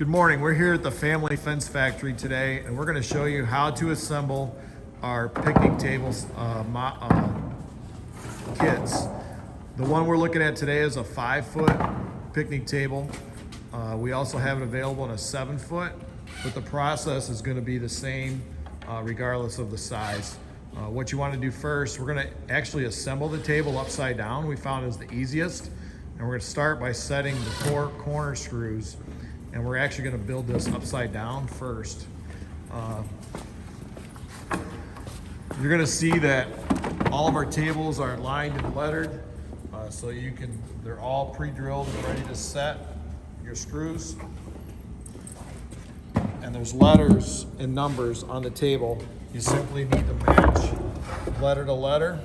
Good morning. We're here at the Family Fence Factory today, and we're going to show you how to assemble our picnic tables kits. The one we're looking at today is a 5-foot picnic table. We also have it available in a 7-foot, but the process is going to be the same regardless of the size. What you want to do first, we're going to actually assemble the table upside down. We found is the easiest, and we're going to start by setting the 4 corner screws. And we're actually going to build this upside down first. You're going to see that all of our tables are lined and lettered, so they're all pre-drilled and ready to set your screws. And there's letters and numbers on the table. You simply need to match letter to letter,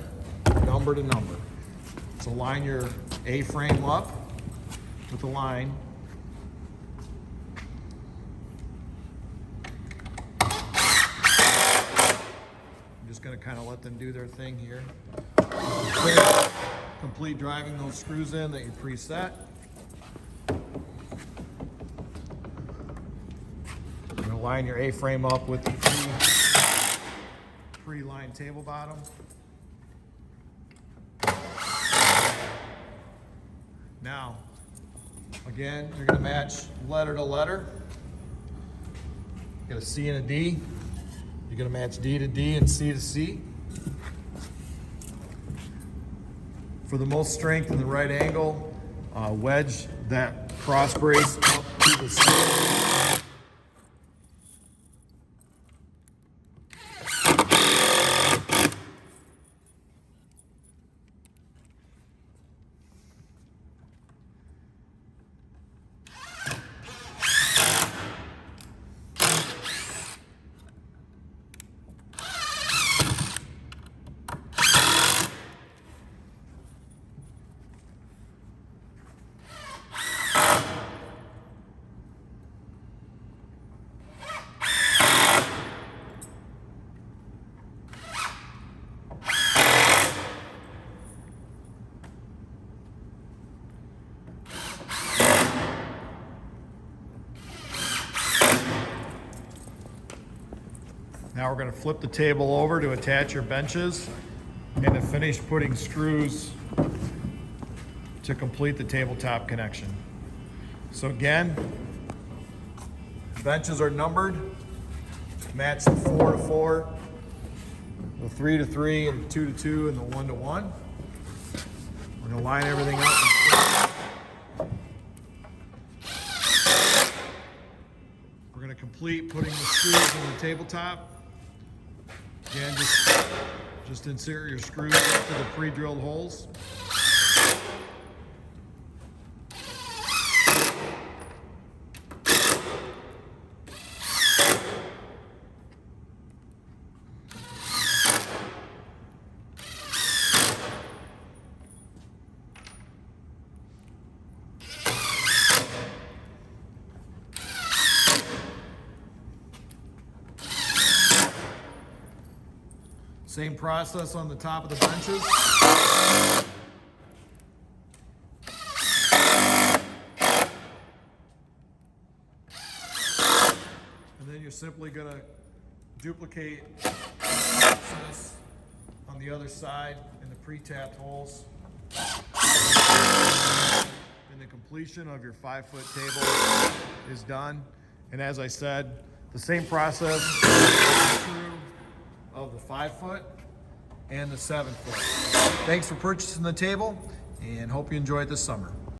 number to number. So line your A-frame up with a line. Going to kind of let them do their thing here. Complete driving those screws in that you preset. You're going to line your A-frame up with the pre-lined table bottom. Now, again, you're going to match letter to letter. You got a C and a D. You're going to match D to D and C to C. For the most strength in the right angle, wedge that cross brace up to the center. Now we're going to flip the table over to attach your benches and to finish putting screws to complete the tabletop connection. So again, benches are numbered, match the 4 to 4, the 3 to 3, and 2 to 2, and the 1 to 1. We're going to line everything up. We're going to complete putting the screws in the tabletop. Again, just insert your screws into the pre-drilled holes. Same process on the top of the benches. And then you're simply going to duplicate this on the other side in the pre-tapped holes. And the completion of your 5-foot table is done. And as I said, the same process of the 5-foot and the 7-foot. Thanks for purchasing the table, and hope you enjoy it this summer.